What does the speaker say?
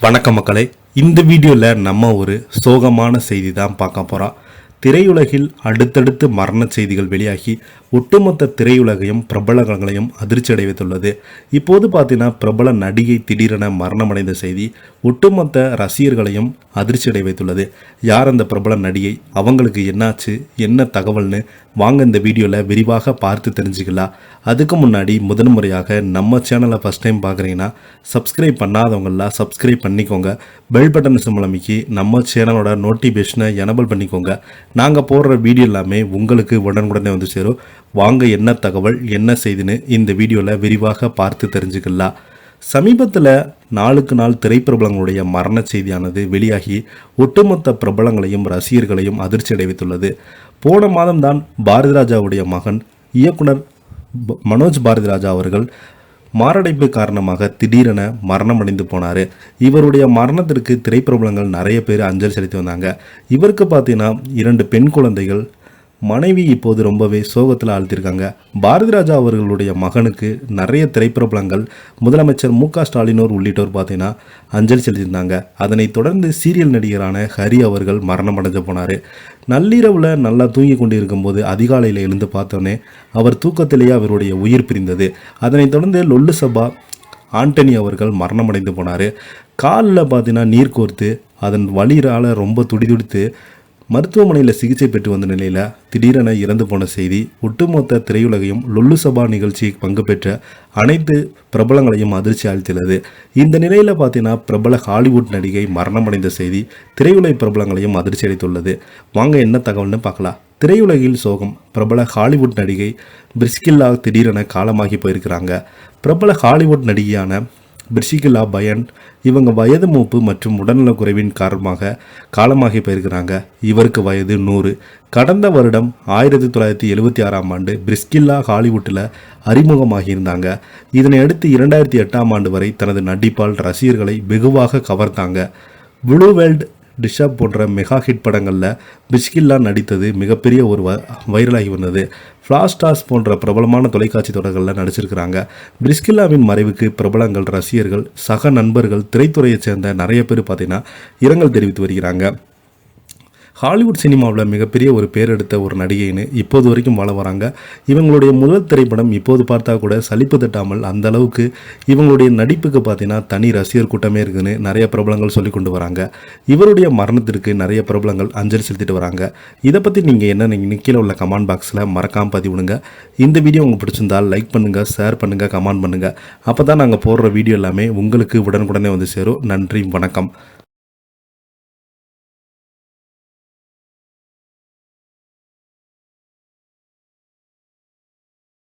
வணக்கம் மக்களே, இந்த வீடியோவில் நம்ம ஒரு சோகமான செய்தி தான் பார்க்க போகிறோம். திரையுலகில் அடுத்தடுத்து மரண செய்திகள் வெளியாகி ஒட்டுமொத்த திரையுலகையும் பிரபலங்களையும் அதிர்ச்சி அடைவித்துள்ளது. இப்போது பார்த்தீங்கன்னா பிரபல நடிகை திடீரென மரணமடைந்த செய்தி ஒட்டுமொத்த ரசிகர்களையும் அதிர்ச்சி அடை வைத்துள்ளது. யார் அந்த பிரபல நடிகை, அவங்களுக்கு என்னாச்சு, என்ன தகவல்னு வாங்க இந்த வீடியோவில் விரிவாக பார்த்து தெரிஞ்சுக்கலாம். அதுக்கு முன்னாடி முதன்முறையாக நம்ம சேனலை ஃபஸ்ட் டைம் பார்க்குறீங்கன்னா சப்ஸ்கிரைப் பண்ணாதவங்களாம் சப்ஸ்கிரைப் பண்ணிக்கோங்க. பெல் பட்டன் சிம்பல் அமைக்கி நம்ம சேனலோட நோட்டிஃபிகேஷனை எனபிள் பண்ணிக்கோங்க. நாங்கள் போடுற வீடியோ எல்லாமே உங்களுக்கு உடனுக்குடனே வந்து சேரும். வாங்க என்ன தகவல் என்ன செய்துன்னு இந்த வீடியோவில் விரிவாக பார்த்து தெரிஞ்சுக்கலாம். சமீபத்தில் நாளுக்கு நாள் திரைப்பிரபலங்களுடைய மரண செய்தியானது வெளியாகி ஒட்டுமொத்த பிரபலங்களையும் ரசிகர்களையும் அதிர்ச்சி அடைவித்துள்ளது. போன மாதம்தான் பாரதிராஜாவுடைய மகன் இயக்குனர் மனோஜ் பாரதிராஜா அவர்கள் மாரடைப்பு காரணமாக திடீரென மரணமடைந்து போனார். இவருடைய மரணத்திற்கு திரைப்பிரபலங்கள் நிறைய பேர் அஞ்சலி செலுத்தி வந்தாங்க. இவருக்கு பார்த்தீங்கன்னா 2 பெண் குழந்தைகள், மனைவி இப்போது ரொம்பவே சோகத்தில் ஆழ்த்திருக்காங்க. பாரதிராஜா அவர்களுடைய மகனுக்கு நிறைய திரைப்பிரபலங்கள், முதலமைச்சர் மு.க. ஸ்டாலினோர் உள்ளிட்டோர் பார்த்தீங்கன்னா அஞ்சலி செலுத்தியிருந்தாங்க. அதனைத் தொடர்ந்து சீரியல் நடிகரான ஹரி அவர்கள் மரணமடைஞ்சு போனார். நள்ளிரவில் நல்லா தூங்கி கொண்டு இருக்கும்போது அதிகாலையில் எழுந்து பார்த்தோன்னே அவர் தூக்கத்திலேயே அவருடைய உயிர் பிரிந்தது. அதனைத் தொடர்ந்து லொல்லு சபா ஆண்டனி அவர்கள் மரணமடைந்து போனார். காலில் பார்த்தீங்கன்னா நீர் கோர்த்து அதன் வலியால் ரொம்ப துடிதுடித்து மருத்துவமனையில் சிகிச்சை பெற்று வந்த நிலையில் திடீரென இறந்து போன செய்தி ஒட்டுமொத்த திரையுலகையும் லொல்லு சபா நிகழ்ச்சியை பங்கு பெற்ற அனைத்து பிரபலங்களையும் அதிர்ச்சி அளித்துள்ளது. இந்த நிலையில் பார்த்தீங்கன்னா பிரபல ஹாலிவுட் நடிகை மரணமடைந்த செய்தி திரையுலக பிரபலங்களையும் அதிர்ச்சி அளித்துள்ளது. வாங்க என்ன தகவல்னு பார்க்கலாம். திரையுலகில் சோகம். பிரபல ஹாலிவுட் நடிகை பிரிஸ்கில்லா திடீரென காலமாகி போயிருக்கிறாங்க. பிரபல ஹாலிவுட் நடிகையான பிரிஸ்கில்லா பயன் இவங்க வயது மூப்பு மற்றும் உடல்நலக் குறைவின் காரணமாக காலமாகி போயிருக்கிறாங்க. இவருக்கு வயது 100. கடந்த வருடம் 1976ஆம் ஆண்டு பிரிஸ்கில்லா ஹாலிவுட்டில் அறிமுகமாகியிருந்தாங்க. இதனை அடுத்து 2008ஆம் ஆண்டு வரை தனது நடிப்பால் ரசிகர்களை வெகுவாக கவர்ந்தாங்க. ப்ளூ வேல்ட், டிஷப் போன்ற மெகா ஹிட் படங்களில் பிரிஸ்கில்லா நடித்தது மிகப்பெரிய ஒரு வைரலாகி வந்தது. ஃப்ளாஷ் ஸ்டார்ஸ் போன்ற பிரபலமான தொலைக்காட்சி தொடர்களில் நடிச்சிருக்கிறாங்க. பிரிஸ்கில்லாவின் மறைவுக்கு பிரபலங்கள், ரசிகர்கள், சக நண்பர்கள், திரைத்துறையைச் சேர்ந்த நிறைய பேர் பார்த்தீங்கன்னா இரங்கல் தெரிவித்து வருகிறாங்க. ஹாலிவுட் சினிமாவில் மிகப்பெரிய ஒரு பேர் எடுத்த ஒரு நடிகைன்னு இப்போது வரைக்கும் வாழ வராங்க. இவங்களுடைய முதல் திரைப்படம் இப்போது பார்த்தா கூட சலிப்பு தட்டாமல் அந்த அளவுக்கு இவங்களுடைய நடிப்புக்கு பார்த்தீங்கன்னா தனி ரசிகர் கூட்டமே இருக்குதுன்னு நிறைய பிரபலங்கள் சொல்லி கொண்டு வராங்க. இவருடைய மரணத்திற்கு நிறைய பிரபலங்கள் அஞ்சலி செலுத்திட்டு வராங்க. இதை பற்றி நீங்கள் என்ன கீழே உள்ள கமெண்ட் பாக்ஸில் மறக்காமல் பதிவிடுங்க. இந்த வீடியோ உங்களுக்கு பிடிச்சிருந்தால் லைக் பண்ணுங்கள், ஷேர் பண்ணுங்கள், கமெண்ட் பண்ணுங்கள். அப்போ தான் நாங்கள் போடுற வீடியோ எல்லாமே உங்களுக்கு உடனுக்குடனே வந்து சேரும். நன்றி, வணக்கம்.